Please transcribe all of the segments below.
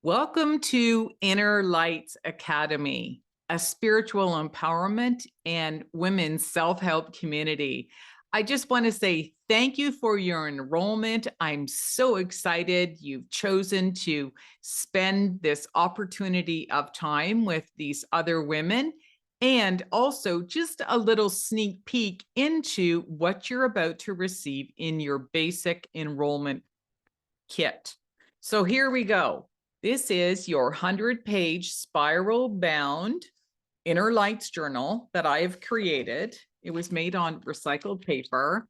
Welcome to Inner Lights Academy, a spiritual empowerment and women's self-help community. I just want to say thank you for your enrollment. I'm so excited you've chosen to spend this opportunity of time with these other women, and also just a little sneak peek into what you're about to receive in your basic enrollment kit. So here we go. This is your 100-page spiral bound Inner Lights journal that I have created. It was made on recycled paper,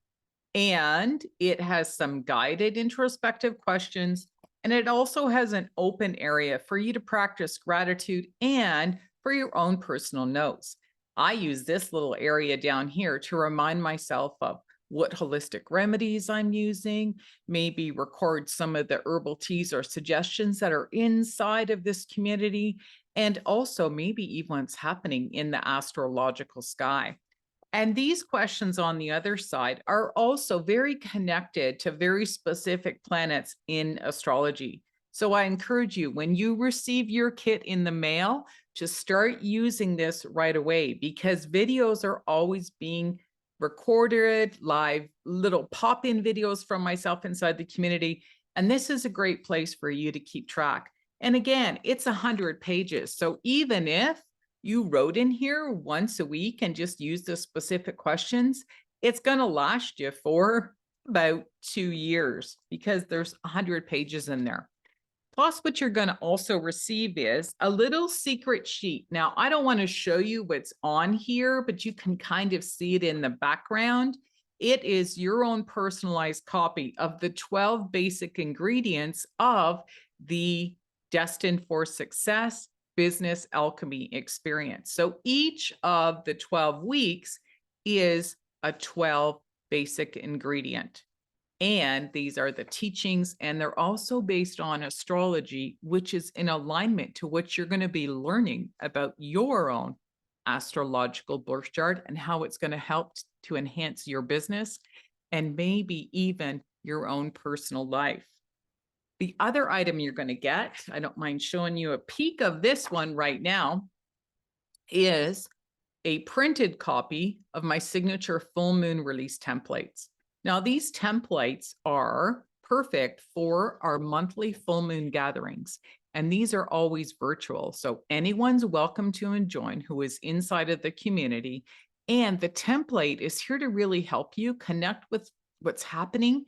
and it has some guided introspective questions, and it also has an open area for you to practice gratitude and for your own personal notes. I use this little area down here to remind myself of what holistic remedies I'm using, maybe record some of the herbal teas or suggestions that are inside of this community, and also maybe even what's happening in the astrological sky. And these questions on the other side are also very connected to very specific planets in astrology. So I encourage you, when you receive your kit in the mail, to start using this right away, because videos are always being recorded, live little pop-in videos from myself inside the community. And this is a great place for you to keep track. And again, it's 100 pages. So even if you wrote in here once a week and just used the specific questions, it's going to last you for about 2 years because there's 100 pages in there. Plus, what you're going to also receive is a little secret sheet. Now, I don't want to show you what's on here, but you can kind of see it in the background. It is your own personalized copy of the 12 basic ingredients of the Destined for Success Business Alchemy experience. So each of the 12 weeks is a 12 basic ingredient. And these are the teachings, and they're also based on astrology, which is in alignment to what you're going to be learning about your own astrological birth chart and how it's going to help to enhance your business and maybe even your own personal life. The other item you're going to get, I don't mind showing you a peek of this one right now, is a printed copy of my signature full moon release templates. Now, these templates are perfect for our monthly full moon gatherings, and these are always virtual. So anyone's welcome to join who is inside of the community. And the template is here to really help you connect with what's happening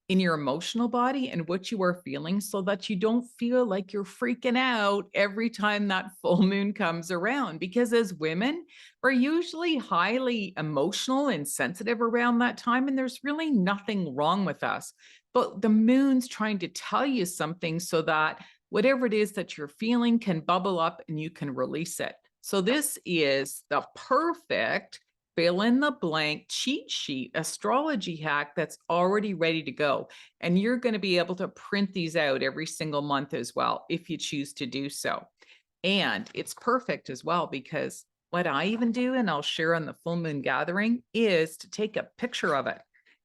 in your emotional body and what you are feeling, so that you don't feel like you're freaking out every time that full moon comes around. Because as women, we're usually highly emotional and sensitive around that time, and there's really nothing wrong with us. But the moon's trying to tell you something so that whatever it is that you're feeling can bubble up and you can release it. So this is the perfect fill in the blank cheat sheet astrology hack that's already ready to go. And you're going to be able to print these out every single month as well, if you choose to do so. And it's perfect as well, because what I even do, and I'll share on the full moon gathering, is to take a picture of it.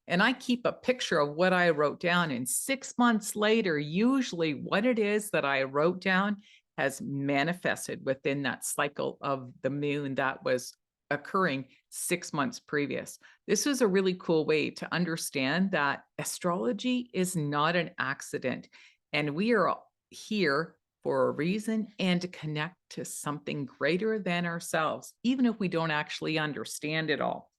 And I keep a picture of what I wrote down. And 6 months later, usually what it is that I wrote down has manifested within that cycle of the moon that was occurring 6 months previous. This is a really cool way to understand that astrology is not an accident, and we are here for a reason and to connect to something greater than ourselves, even if we don't actually understand it all.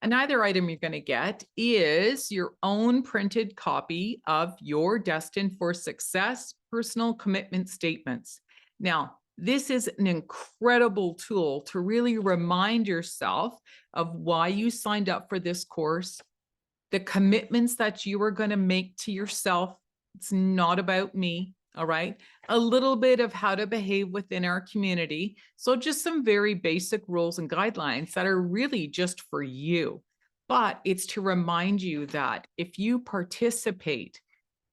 Another item you're going to get is your own printed copy of your Destined for Success personal commitment statements. Now, this is an incredible tool to really remind yourself of why you signed up for this course, the commitments that you are going to make to yourself. It's not about me. All right. A little bit of how to behave within our community. So just some very basic rules and guidelines that are really just for you. But it's to remind you that if you participate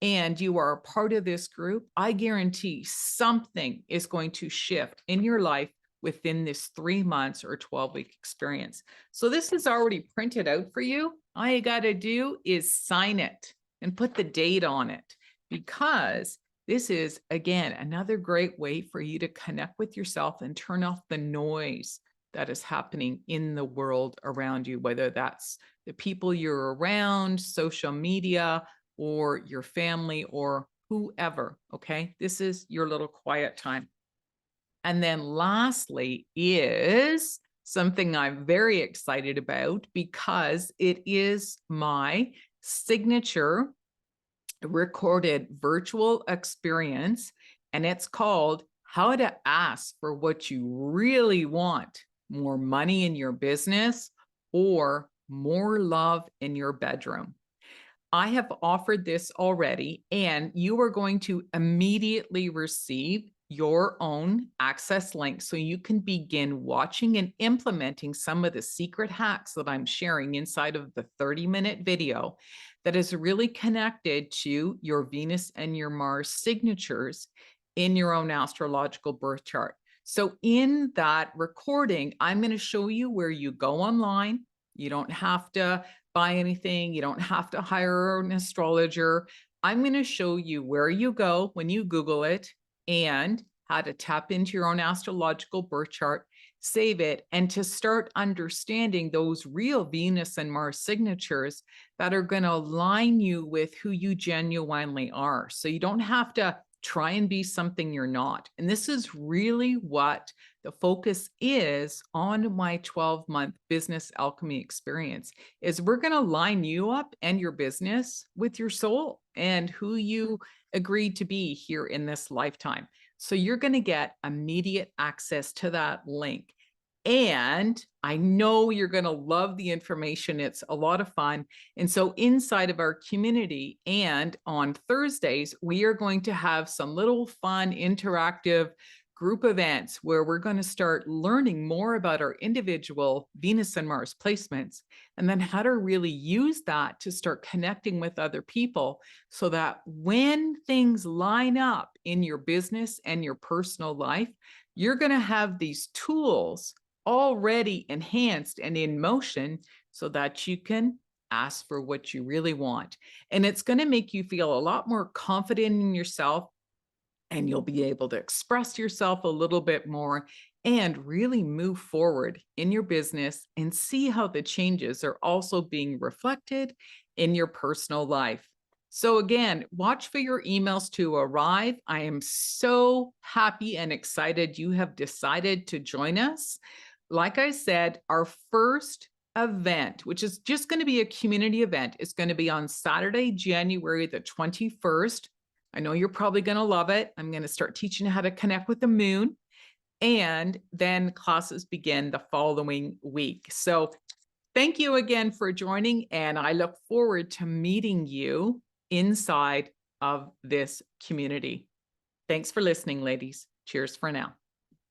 and you are a part of this group, I guarantee something is going to shift in your life within this 3 months or 12-week experience. So this is already printed out for you. All you got to do is sign it and put the date on it, because This is, again, another great way for you to connect with yourself and turn off the noise that is happening in the world around you, whether that's the people you're around, social media, or your family, or whoever. Okay. This is your little quiet time. And then lastly is something I'm very excited about because it is my signature recorded virtual experience, and it's called How to Ask for What You Really Want: More Money in Your Business or More Love in Your Bedroom. I have offered this already, and you are going to immediately receive your own access link so you can begin watching and implementing some of the secret hacks that I'm sharing inside of the 30-minute video that is really connected to your Venus and your Mars signatures in your own astrological birth chart. So in that recording, I'm going to show you where you go online. You don't have to buy anything. You don't have to hire an astrologer. I'm going to show you where you go when you Google it and how to tap into your own astrological birth chart, save it, and to start understanding those real Venus and Mars signatures that are going to align you with who you genuinely are. So you don't have to try and be something you're not. And this is really what the focus is on my 12-month business alchemy experience, is we're going to line you up and your business with your soul and who you agreed to be here in this lifetime. So you're going to get immediate access to that link. And I know you're going to love the information. It's a lot of fun. And so inside of our community and on Thursdays, we are going to have some little fun interactive group events where we're going to start learning more about our individual Venus and Mars placements, and then how to really use that to start connecting with other people so that when things line up in your business and your personal life, you're going to have these tools already enhanced and in motion so that you can ask for what you really want. And it's going to make you feel a lot more confident in yourself, and you'll be able to express yourself a little bit more and really move forward in your business and see how the changes are also being reflected in your personal life. So again, watch for your emails to arrive. I am so happy and excited you have decided to join us. Like I said, our first event, which is just going to be a community event, is going to be on Saturday, January the 21st. I know you're probably going to love it. I'm going to start teaching you how to connect with the moon, and then classes begin the following week. So thank you again for joining, and I look forward to meeting you inside of this community. Thanks for listening, ladies. Cheers for now.